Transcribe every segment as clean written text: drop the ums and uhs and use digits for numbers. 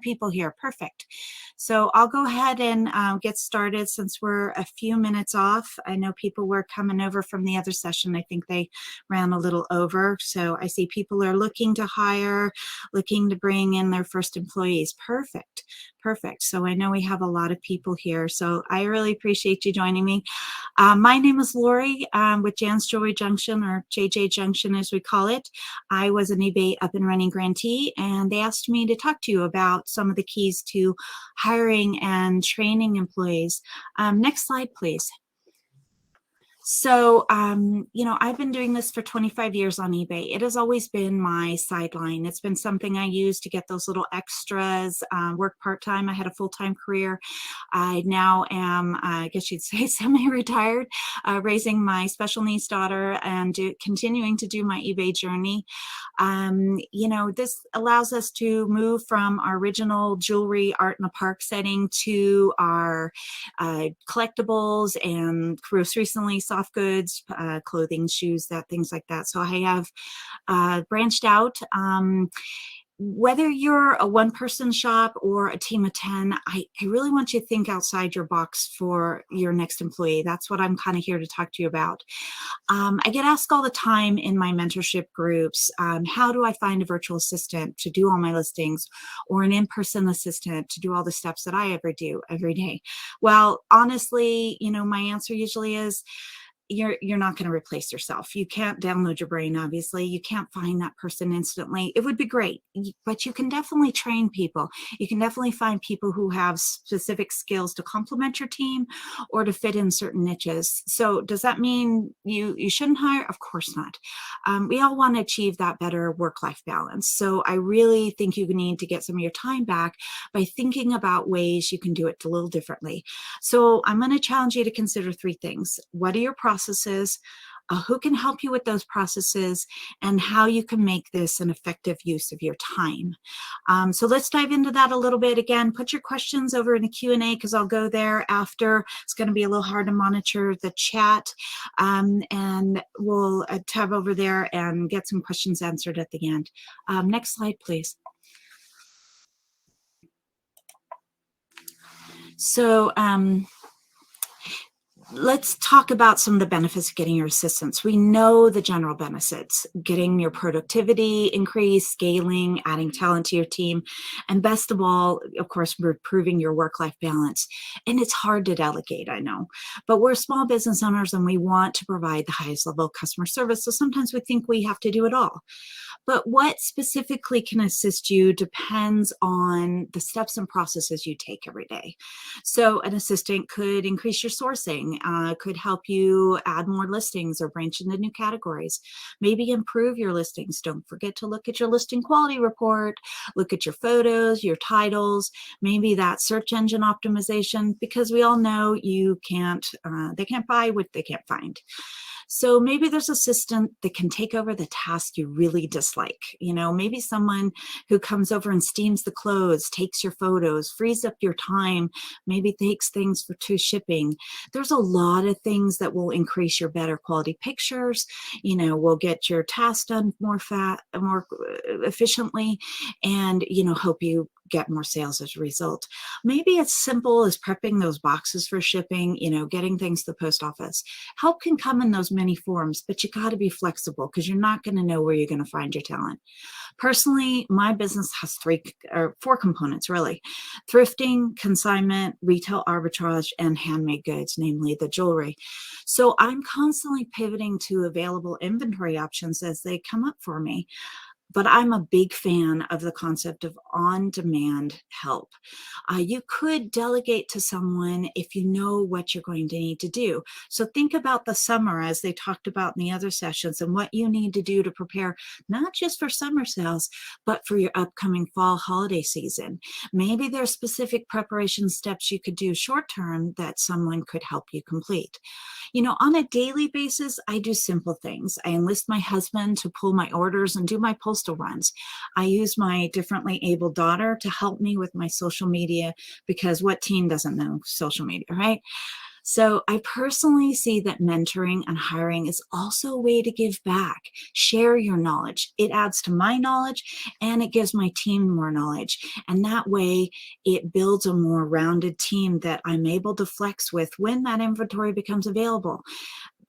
people here. Perfect. So I'll go ahead and get started since we're a few minutes off. I know people were coming over from the other session. I think they ran a little over. So I see people are looking to hire, looking to bring in their first employees. Perfect. Perfect. So I know we have a lot of people here. So I really appreciate you joining me. My name is Lorri with Jan's Jewelry Junction, or JJ Junction as we call it. I was an eBay up and running grantee, and they asked me to talk to you about some of the keys to hiring and training employees. Next slide, please. So, you know, I've been doing this for 25 years on eBay. It has always been my sideline. It's been something I use to get those little extras, work part-time. I had a full-time career. I now am, I guess you'd say, semi-retired, raising my special needs daughter and continuing to do my eBay journey. You know, this allows us to move from our original jewelry art in a park setting to our collectibles and most recently soft goods, clothing, shoes, things like that. So I have branched out. Whether you're a one-person shop or a team of 10, I really want you to think outside your box for your next employee. That's what I'm kind of here to talk to you about. I get asked all the time in my mentorship groups, how do I find a virtual assistant to do all my listings, or an in-person assistant to do all the steps that I ever do every day? Well, honestly, you know, my answer usually is, you're not going to replace yourself. You can't download your brain, obviously. You can't find that person instantly. It would be great, but you can definitely train people. You can definitely find people who have specific skills to complement your team or to fit in certain niches. So does that mean you shouldn't hire? Of course not. We all want to achieve that better work-life balance. So I really think you need to get some of your time back by thinking about ways you can do it a little differently. So I'm going to challenge you to consider 3 things. What are your processes? Who can help you with those processes, and how you can make this an effective use of your time. So let's dive into that a little bit. Again, put your questions over in the Q&A because I'll go there after. It's going to be a little hard to monitor the chat, and we'll tab over there and get some questions answered at the end. Next slide, please. So, let's talk about some of the benefits of getting your assistants. We know the general benefits: getting your productivity increased, scaling, adding talent to your team, and best of all, of course, improving your work-life balance. And it's hard to delegate, I know, but we're small business owners and we want to provide the highest level of customer service. So sometimes we think we have to do it all. But what specifically can assist you depends on the steps and processes you take every day. So an assistant could increase your sourcing, could help you add more listings or branch into new categories, maybe improve your listings. Don't forget to look at your listing quality report, look at your photos, your titles, maybe that search engine optimization, because we all know you can't, they can't buy what they can't find. So maybe there's an assistant that can take over the task you really dislike. You know, maybe someone who comes over and steams the clothes, takes your photos, frees up your time, maybe takes things to shipping. There's a lot of things that will increase your better quality pictures, you know, will get your tasks done more efficiently, and, you know, help you get more sales as a result. Maybe it's simple as prepping those boxes for shipping, you know, getting things to the post office. Help can come in those many forms, but you got to be flexible because you're not going to know where you're going to find your talent. Personally, my business has 4 components, really: thrifting, consignment, retail arbitrage, and handmade goods, namely the jewelry. So I'm constantly pivoting to available inventory options as they come up for me. But I'm a big fan of the concept of on-demand help. You could delegate to someone if you know what you're going to need to do. So think about the summer, as they talked about in the other sessions, and what you need to do to prepare not just for summer sales, but for your upcoming fall holiday season. Maybe there are specific preparation steps you could do short-term that someone could help you complete. You know, on a daily basis, I do simple things. I enlist my husband to pull my orders and do my postal runs. I use my differently able daughter to help me with my social media, because what teen doesn't know social media, right? So I personally see that mentoring and hiring is also a way to give back. Share your knowledge. It adds to my knowledge and it gives my team more knowledge. And that way it builds a more rounded team that I'm able to flex with when that inventory becomes available.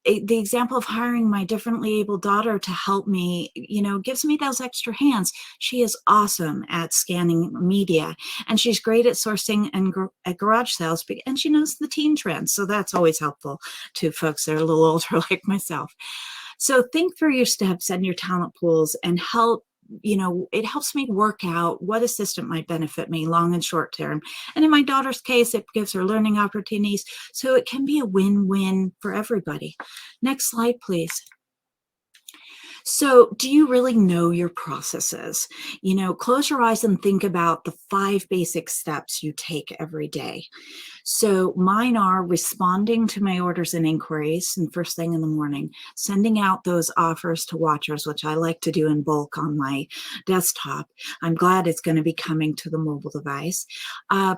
The example of hiring my differently able daughter to help me, gives me those extra hands. She is awesome at scanning media, and she's great at sourcing and at garage sales, and she knows the teen trends. So that's always helpful to folks that are a little older like myself. So think through your steps and your talent pools and it helps me work out what assistant might benefit me long and short term. And in my daughter's case, it gives her learning opportunities. So it can be a win-win for everybody. Next slide, please. So do you really know your processes? Close your eyes and think about the 5 basic steps you take every day. So mine are responding to my orders and inquiries and first thing in the morning, sending out those offers to watchers, which I like to do in bulk on my desktop. I'm glad it's going to be coming to the mobile device.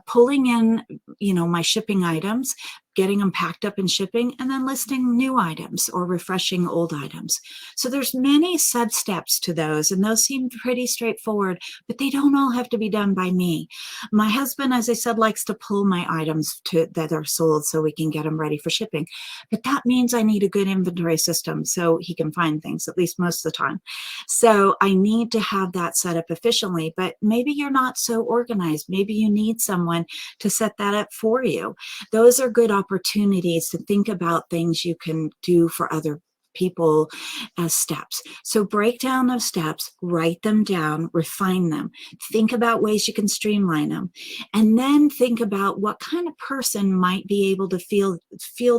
Pulling in, my shipping items, getting them packed up and shipping, and then listing new items or refreshing old items. So there's many sub-steps to those, and those seem pretty straightforward, but they don't all have to be done by me. My husband, as I said, likes to pull my items that are sold so we can get them ready for shipping. But that means I need a good inventory system so he can find things, at least most of the time. So I need to have that set up efficiently, but maybe you're not so organized. Maybe you need someone to set that up for you. Those are good opportunities to think about things you can do for other people as steps. So break down those steps, write them down, refine them, think about ways you can streamline them, and then think about what kind of person might be able to feel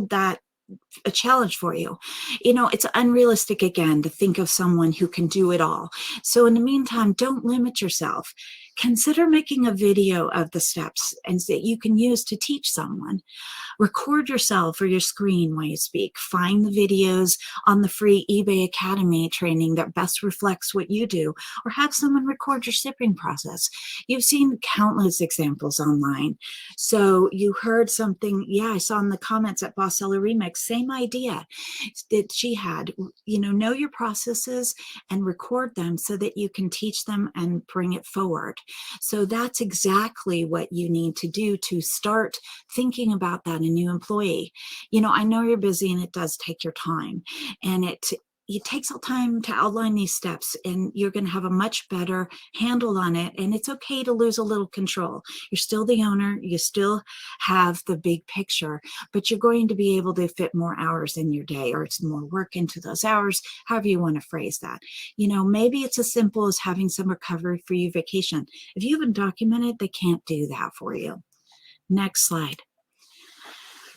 that a challenge for you. It's unrealistic again to think of someone who can do it all. So in the meantime, don't limit yourself. Consider making a video of the steps and that you can use to teach someone. Record yourself or your screen while you speak. Find the videos on the free eBay Academy training that best reflects what you do, or have someone record your shipping process. You've seen countless examples online. So you heard something, I saw in the comments at Boss Seller Remix, same idea that she had. Know your processes and record them so that you can teach them and bring it forward. So that's exactly what you need to do to start thinking about that, a new employee. I know you're busy and it does take your time, and it takes some time to outline these steps, and you're going to have a much better handle on it. And it's okay to lose a little control. You're still the owner. You still have the big picture, but you're going to be able to fit more hours in your day, or it's more work into those hours, however you want to phrase that. Maybe it's as simple as having some recovery for your vacation. If you haven't documented, they can't do that for you. Next slide.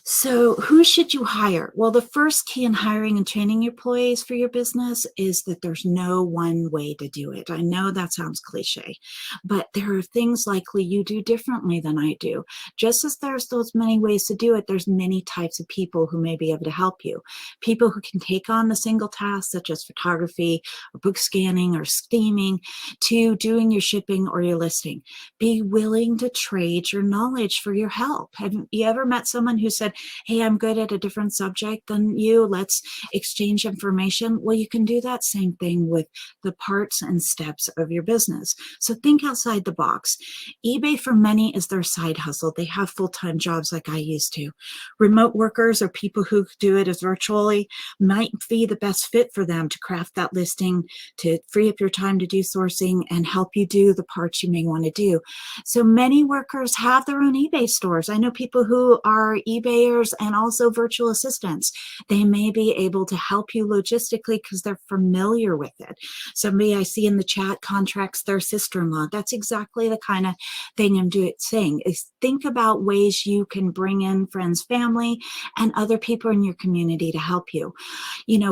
So who should you hire? Well, the first key in hiring and training your employees for your business is that there's no one way to do it. I know that sounds cliche, but there are things likely you do differently than I do. Just as there's those many ways to do it, there's many types of people who may be able to help you. People who can take on the single tasks such as photography or book scanning or steaming, to doing your shipping or your listing. Be willing to trade your knowledge for your help. Have you ever met someone who said, hey, I'm good at a different subject than you, let's exchange information? Well, you can do that same thing with the parts and steps of your business. So think outside the box. eBay for many is their side hustle. They have full-time jobs like I used to. Remote workers or people who do it as virtually might be the best fit for them to craft that listing, to free up your time to do sourcing and help you do the parts you may want to do. So many workers have their own eBay stores. I know people who are eBayers and also virtual assistants. They may be able to help you logistically because they're familiar with it. Somebody I see in the chat contracts their sister-in-law. That's exactly the kind of thing I'm saying, is think about ways you can bring in friends, family, and other people in your community to help you.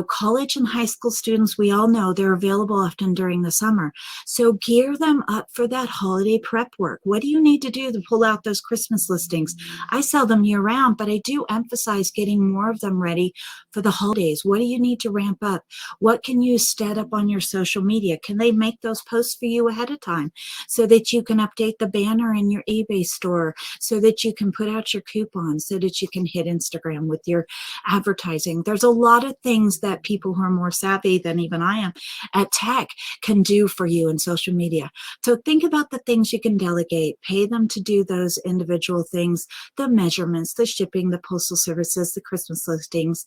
College and high school students, we all know they're available often during the summer. So gear them up for that holiday prep work. What do you need to do to pull out those Christmas listings? I sell them year round, but I do emphasize getting more of them ready for the holidays. What do you need to ramp up? What can you set up on your social media? Can they make those posts for you ahead of time so that you can update the banner in your eBay store, so that you can put out your coupons, so that you can hit Instagram with your advertising? There's a lot of things that people who are more savvy than even I am at tech can do for you in social media. So think about the things you can delegate, pay them to do those individual things, the measurements, the shipping, the postal services, the Christmas listings.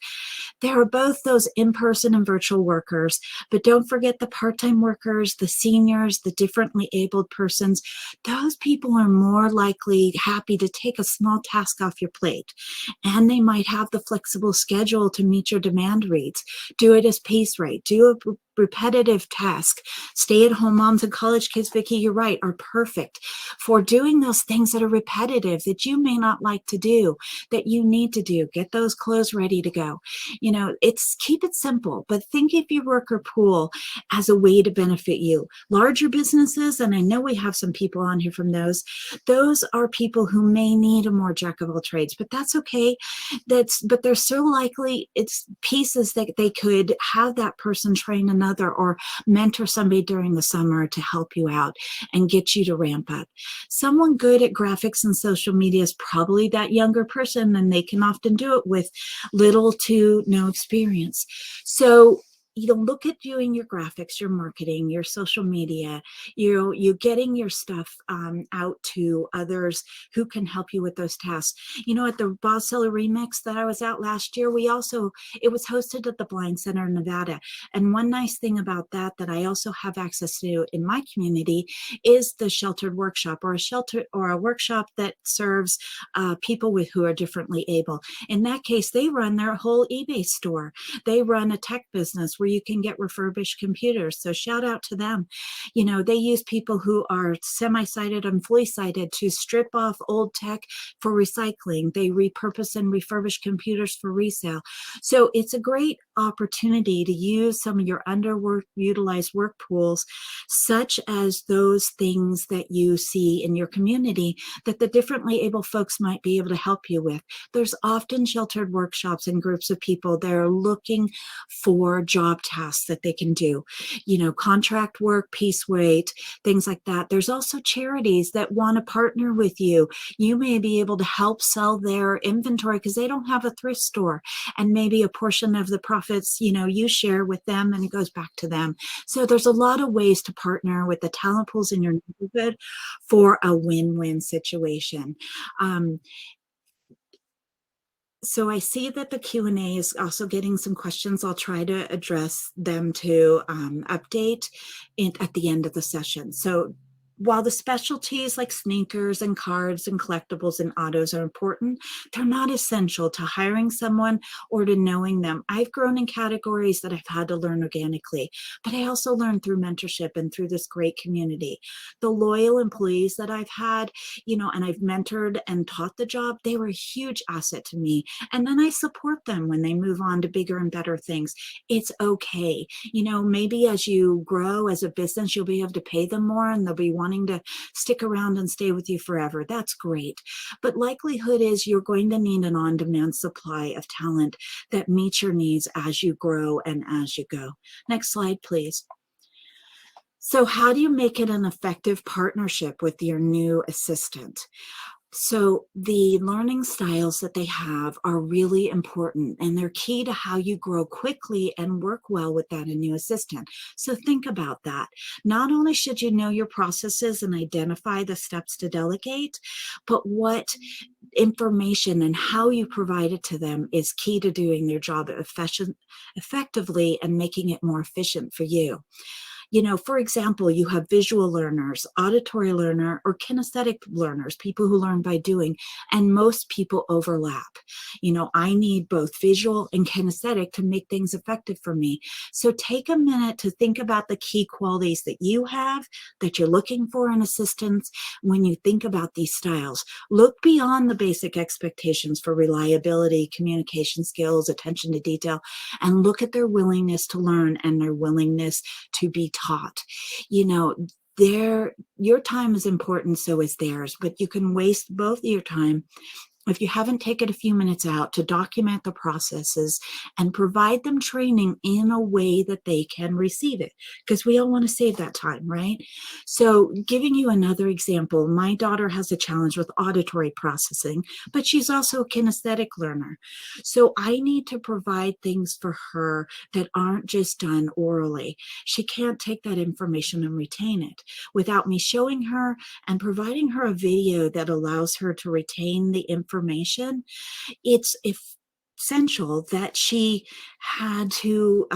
There are both those in-person and virtual workers, but don't forget the part-time workers, the seniors, the differently abled persons. Those people are more likely happy to take a small task off your plate, and they might have the flexible schedule to meet your demand reads. Do it as pace rate, do a repetitive task. Stay-at-home moms and college kids, Vicki, you're right, are perfect for doing those things that are repetitive, that you may not like to do, that you need to do. Get those clothes ready to go. You know, keep it simple, but think of your worker pool as a way to benefit you. Larger businesses, and I know we have some people on here from those are people who may need a more jack of all trades, but that's okay. But they're so likely it's pieces that they could have that person train another or mentor somebody during the summer to help you out and get you to ramp up. Someone good at graphics and social media is probably that younger person, and they can often do it with little to no experience. So look at doing your graphics, your marketing, your social media, you getting your stuff out to others who can help you with those tasks. At the Boss Seller Remix that I was at last year, it was hosted at the Blind Center in Nevada. And one nice thing about that I also have access to in my community is the sheltered workshop, or a workshop that serves people who are differently able. In that case, they run their whole eBay store. They run a tech business where you can get refurbished computers. So shout out to them. They use people who are semi-sighted and fully sighted to strip off old tech for recycling. They repurpose and refurbish computers for resale. So it's a great opportunity to use some of your underutilized work pools, such as those things that you see in your community that the differently able folks might be able to help you with. There's often sheltered workshops and groups of people that are looking for job tasks that they can do, contract work, piece weight, things like that. There's also charities that want to partner with you. You may be able to help sell their inventory because they don't have a thrift store, and maybe a portion of the profits, you share with them and it goes back to them. So there's a lot of ways to partner with the talent pools in your neighborhood for a win-win situation. So I see that the Q&A is also getting some questions. I'll try to address them to update at the end of the session. So while the specialties like sneakers and cards and collectibles and autos are important, they're not essential to hiring someone or to knowing them. I've grown in categories that I've had to learn organically, but I also learned through mentorship and through this great community. The loyal employees that I've had, and I've mentored and taught the job, they were a huge asset to me. And then I support them when they move on to bigger and better things. It's okay. Maybe as you grow as a business, you'll be able to pay them more and they'll be wanting to stick around and stay with you forever. That's great. But likelihood is you're going to need an on-demand supply of talent that meets your needs as you grow and as you go. Next slide, please. So how do you make it an effective partnership with your new assistant? So the learning styles that they have are really important, and they're key to how you grow quickly and work well with that new assistant. So think about that. Not only should you know your processes and identify the steps to delegate, but what information and how you provide it to them is key to doing their job effectively and making it more efficient for you. For example, you have visual learners, auditory learner, or kinesthetic learners, people who learn by doing, and most people overlap. I need both visual and kinesthetic to make things effective for me. So take a minute to think about the key qualities that you have, that you're looking for in assistants when you think about these styles. Look beyond the basic expectations for reliability, communication skills, attention to detail, and look at their willingness to learn and their willingness to be taught. Your time is important, so is theirs, but you can waste both your time if you haven't taken a few minutes out to document the processes and provide them training in a way that they can receive it, because we all want to save that time, right? So giving you another example, my daughter has a challenge with auditory processing, but she's also a kinesthetic learner. So I need to provide things for her that aren't just done orally. She can't take that information and retain it without me showing her and providing her a video that allows her to retain the information. It's essential that she had to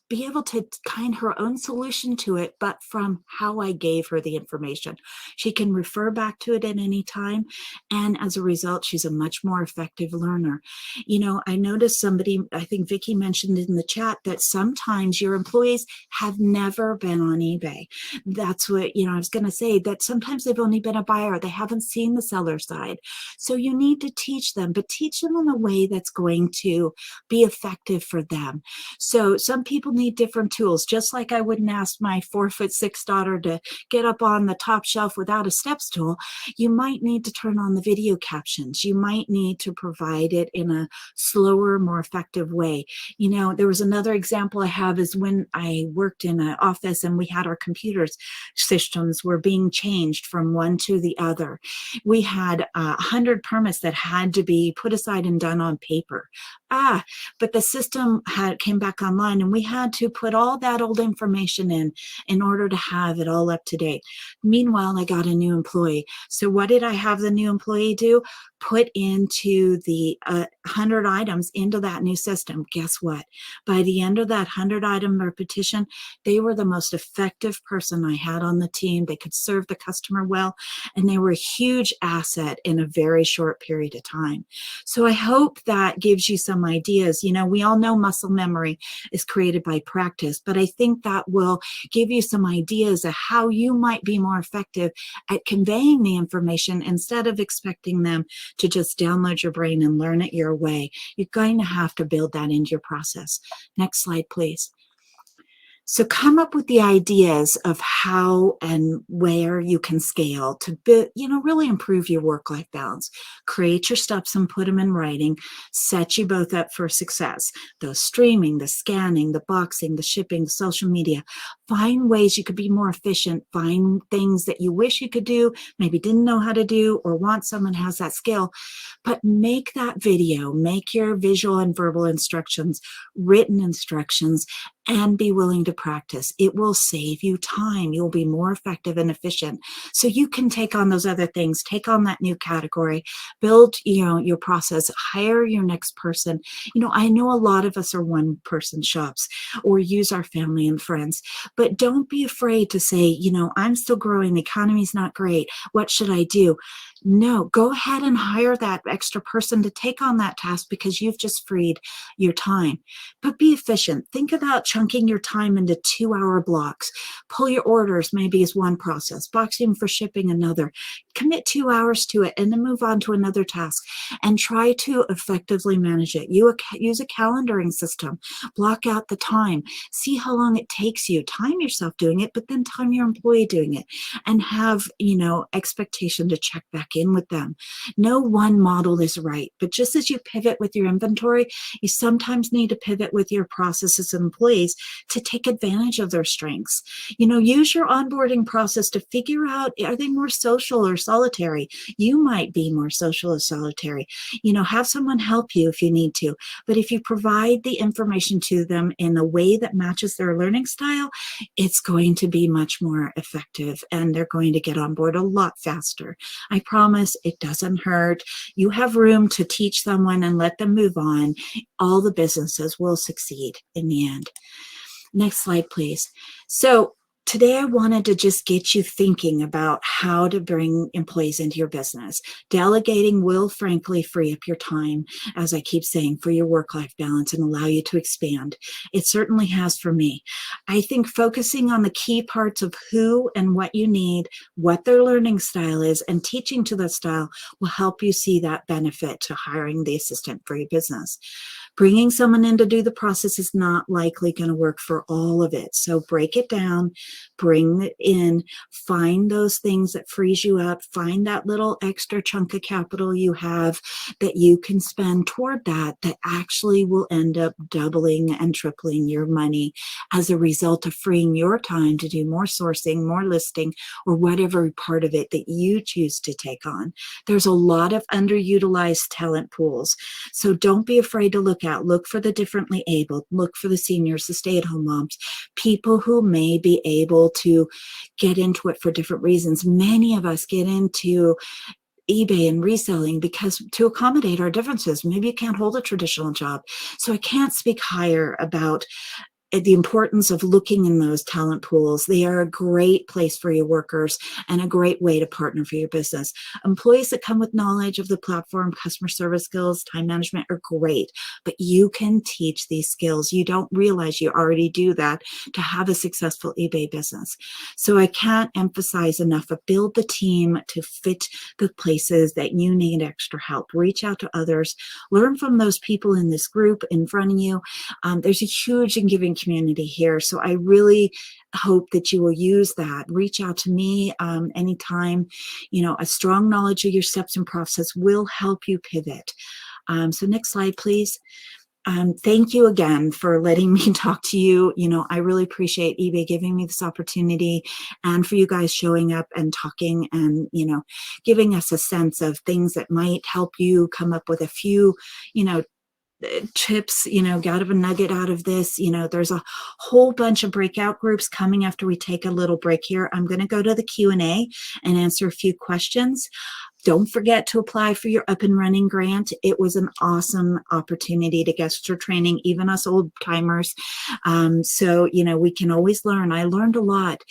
be able to find her own solution to it, but from how I gave her the information. She can refer back to it at any time, and as a result, she's a much more effective learner. You know, I noticed somebody, I think Vicki mentioned in the chat, that sometimes your employees have never been on eBay. That's what, you know, I was going to say, that sometimes they've only been a buyer. They haven't seen the seller side. So you need to teach them, but teach them in a way that's going to be effective for them. So some people need different tools. Just like I wouldn't ask my 4'6" daughter to get up on the top shelf without a step stool, you might need to turn on the video captions. You might need to provide it in a slower, more effective way. You know, there was another example I have is when I worked in an office and we had our computers systems were being changed from one to the other. We had 100 permits that had to be put aside and done on paper. But the system came back online, and we had to put all that old information in order to have it all up to date. Meanwhile, I got a new employee. So what did I have the new employee do? Put into the 100 items into that new system. Guess what? By the end of that 100-item repetition, they were the most effective person I had on the team. They could serve the customer well, and they were a huge asset in a very short period of time. So I hope that gives you some ideas. You know, we all know muscle memory is created by practice, but I think that will give you some ideas of how you might be more effective at conveying the information instead of expecting them to just download your brain and learn it your way. You're going to have to build that into your process. Next slide, please. So come up with the ideas of how and where you can scale to, really improve your work-life balance. Create your steps and put them in writing. Set you both up for success. The streaming, the scanning, the boxing, the shipping, the social media. Find ways you could be more efficient. Find things that you wish you could do, maybe didn't know how to do, or want someone who has that skill. But make that video, make your visual and verbal instructions, written instructions, and be willing to practice. It will save you time. You'll be more effective and efficient. So you can take on those other things, take on that new category, build, your process, hire your next person. I know a lot of us are one-person shops or use our family and friends, but don't be afraid to say, I'm still growing. The economy's not great. What should I do? No, go ahead and hire that extra person to take on that task because you've just freed your time. But be efficient. Think about chunking your time into 2-hour blocks. Pull your orders maybe as one process, boxing for shipping another. Commit 2 hours to it and then move on to another task and try to effectively manage it. Use a calendaring system. Block out the time. See how long it takes you. Time yourself doing it, but then time your employee doing it and have, expectation to check back in with them. No one model is right, but just as you pivot with your inventory, you sometimes need to pivot with your processes and employees to take advantage of their strengths. Use your onboarding process to figure out, are they more social or solitary? You might be more social or solitary. Have someone help you if you need to. But if you provide the information to them in a way that matches their learning style, it's going to be much more effective and they're going to get on board a lot faster. I promise it doesn't hurt. You have room to teach someone and let them move on. All the businesses will succeed in the end. Next slide, please. So today I wanted to just get you thinking about how to bring employees into your business. Delegating will frankly free up your time, as I keep saying, for your work-life balance and allow you to expand. It certainly has for me. I think focusing on the key parts of who and what you need, what their learning style is, and teaching to that style will help you see that benefit to hiring the assistant for your business. Bringing someone in to do the process is not likely going to work for all of it. So break it down, bring it in, find those things that frees you up, find that little extra chunk of capital you have that you can spend toward that actually will end up doubling and tripling your money as a result of freeing your time to do more sourcing, more listing, or whatever part of it that you choose to take on. There's a lot of underutilized talent pools. So don't be afraid to look out. Look for the differently abled. Look for the seniors, the stay-at-home moms, people who may be able to get into it for different reasons. Many of us get into eBay and reselling because to accommodate our differences. Maybe you can't hold a traditional job. So I can't speak higher about the importance of looking in those talent pools. They are a great place for your workers and a great way to partner for your business. Employees that come with knowledge of the platform, customer service skills, time management are great, but you can teach these skills. You don't realize you already do that to have a successful eBay business. So I can't emphasize enough, but build the team to fit the places that you need extra help. Reach out to others, learn from those people in this group in front of you. There's a huge and giving community here. So I really hope that you will use that. Reach out to me anytime. A strong knowledge of your steps and process will help you pivot. So next slide, please. Thank you again for letting me talk to you. I really appreciate eBay giving me this opportunity and for you guys showing up and talking and, giving us a sense of things that might help you come up with a few, tips, got a nugget out of this. There's a whole bunch of breakout groups coming after we take a little break here. I'm going to go to the Q&A and answer a few questions. Don't forget to apply for your up and running grant. It was an awesome opportunity to get your training, even us old timers. So, we can always learn. I learned a lot.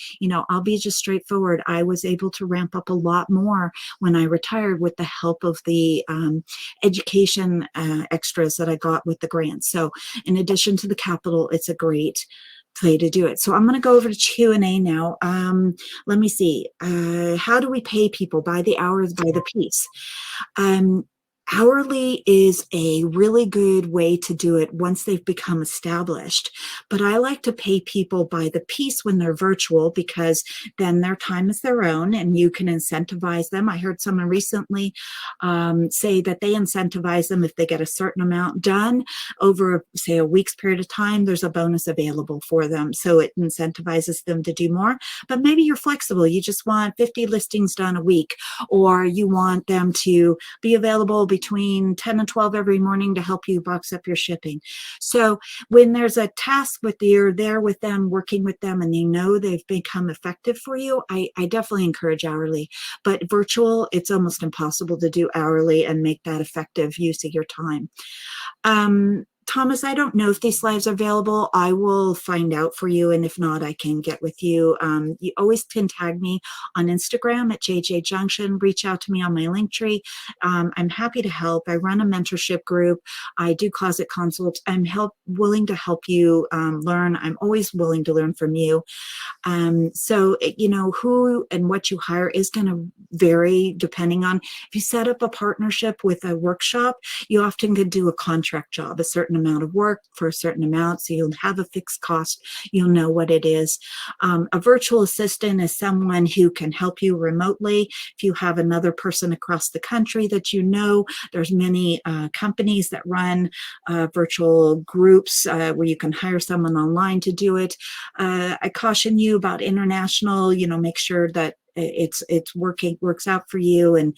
I'll be just straightforward. I was able to ramp up a lot more when I retired with the help of the education extras that I got with the grant. So in addition to the capital, it's a great way to do it. So I'm going to go over to Q&A now. Let me see. How do we pay people? By the hours, by the piece. Hourly is a really good way to do it once they've become established. But I like to pay people by the piece when they're virtual because then their time is their own and you can incentivize them. I heard someone recently say that they incentivize them if they get a certain amount done over, say, a week's period of time, there's a bonus available for them. So it incentivizes them to do more. But maybe you're flexible. You just want 50 listings done a week, or you want them to be available between 10 and 12 every morning to help you box up your shipping. So when there's a task with you're there with them, working with them, and they know they've become effective for you, I definitely encourage hourly. But virtual, it's almost impossible to do hourly and make that effective use of your time. Thomas, I don't know if these slides are available. I will find out for you, and if not, I can get with you. You always can tag me on Instagram at JJ Junction. Reach out to me on my Linktree. I'm happy to help. I run a mentorship group. I do closet consults. I'm willing to help you learn. I'm always willing to learn from you. So, who and what you hire is going to vary depending on if you set up a partnership with a workshop, you often could do a contract job, a certain amount of work for a certain amount. So you'll have a fixed cost. You'll know what it is. A virtual assistant is someone who can help you remotely. If you have another person across the country that there's many companies that run virtual groups where you can hire someone online to do it. I caution you about international, make sure that it's works out for you, and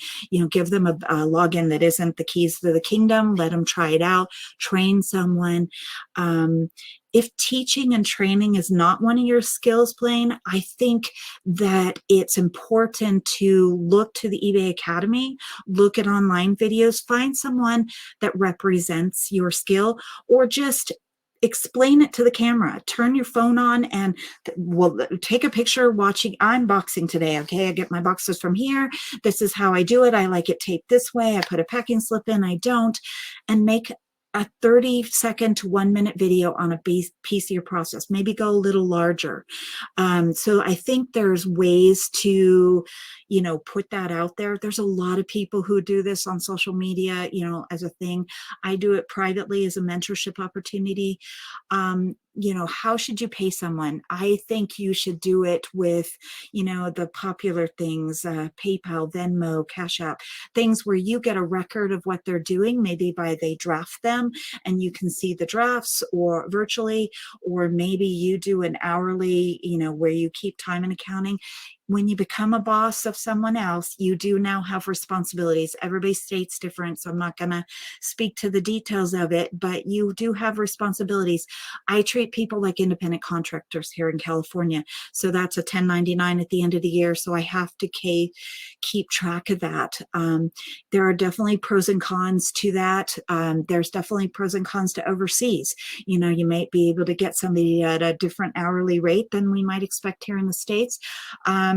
give them a login that isn't the keys to the kingdom. Let them try it out, train someone. If teaching and training is not one of your skills, Blaine, I think that it's important to look to the eBay Academy, look at online videos, find someone that represents your skill, or just explain it to the camera. Turn your phone on and take a picture watching. I'm boxing today. Okay. I get my boxes from here. This is how I do it. I like it taped this way. I put a packing slip in. I don't. And make a 30-second to 1-minute video on a piece of your process. Maybe go a little larger. So I think there's ways to, put that out there. There's a lot of people who do this on social media, as a thing. I do it privately as a mentorship opportunity. how should you pay someone? I think you should do it with, the popular things, PayPal, Venmo, Cash App, things where you get a record of what they're doing, maybe by they draft them and you can see the drafts or virtually, or maybe you do an hourly, where you keep time and accounting. When you become a boss of someone else, you do now have responsibilities. Everybody's state's different, so I'm not going to speak to the details of it, but you do have responsibilities. I treat people like independent contractors here in California. So that's a 1099 at the end of the year. So I have to keep track of that. There are definitely pros and cons to that. There's definitely pros and cons to overseas. You might be able to get somebody at a different hourly rate than we might expect here in the States.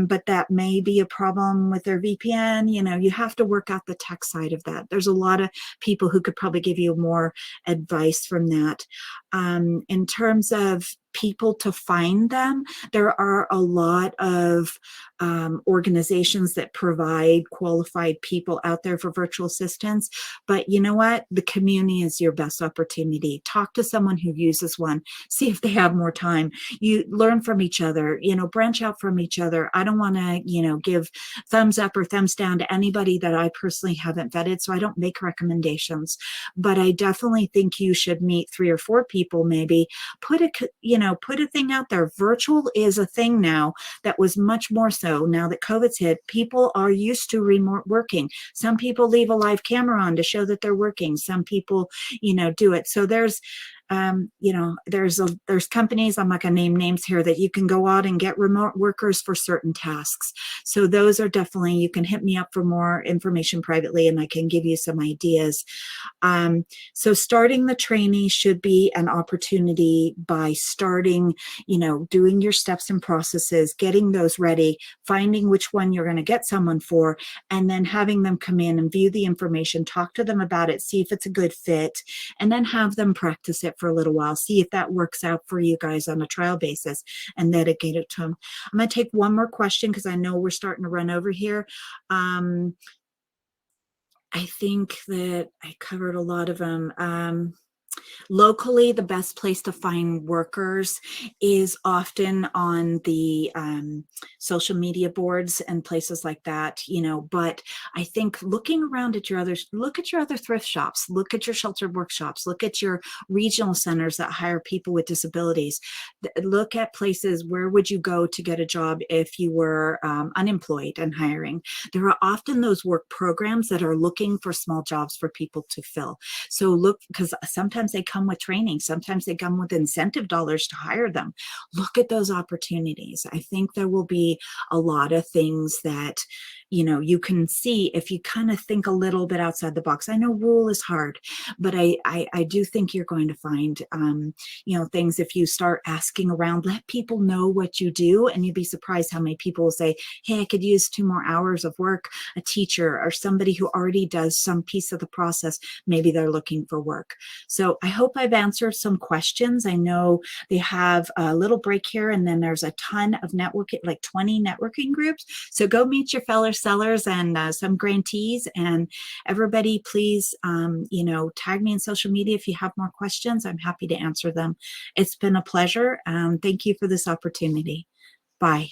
But that may be a problem with their VPN. You have to work out the tech side of that. There's a lot of people who could probably give you more advice from that. In terms of people to find them, there are a lot of organizations that provide qualified people out there for virtual assistants. But you know what? The community is your best opportunity. Talk to someone who uses one. See if they have more time. You learn from each other, branch out from each other. I don't want to, give thumbs up or thumbs down to anybody that I personally haven't vetted, so I don't make recommendations. But I definitely think you should meet 3 or 4 people, maybe put a thing out there. Virtual is a thing now that was much more so now that COVID's hit. People are used to remote working. Some people leave a live camera on to show that they're working. Some people, do it. So there's there's companies, I'm not going to name names here, that you can go out and get remote workers for certain tasks. So those are definitely, you can hit me up for more information privately and I can give you some ideas. So starting the training should be an opportunity by starting, doing your steps and processes, getting those ready, finding which one you're going to get someone for, and then having them come in and view the information, talk to them about it, see if it's a good fit, and then have them practice it for a little while, see if that works out for you guys on a trial basis, and dedicate it to them. I'm going to take one more question because I know we're starting to run over here. I think that I covered a lot of them. Locally, the best place to find workers is often on the social media boards and places like that, but I think looking around at look at your other thrift shops, look at your sheltered workshops, look at your regional centers that hire people with disabilities, look at places where would you go to get a job if you were unemployed and hiring. There are often those work programs that are looking for small jobs for people to fill. So look, because sometimes they come with training. Sometimes they come with incentive dollars to hire them. Look at those opportunities. I think there will be a lot of things that, you can see if you kind of think a little bit outside the box. I know rule is hard, but I do think you're going to find, things if you start asking around, let people know what you do, and you'd be surprised how many people will say, hey, I could use 2 more hours of work, a teacher or somebody who already does some piece of the process. Maybe they're looking for work. So I hope I've answered some questions. I know they have a little break here, and then there's a ton of networking, like 20 networking groups. So go meet your fellow sellers and some grantees, and everybody, please, tag me in social media if you have more questions. I'm happy to answer them. It's been a pleasure. Thank you for this opportunity. Bye.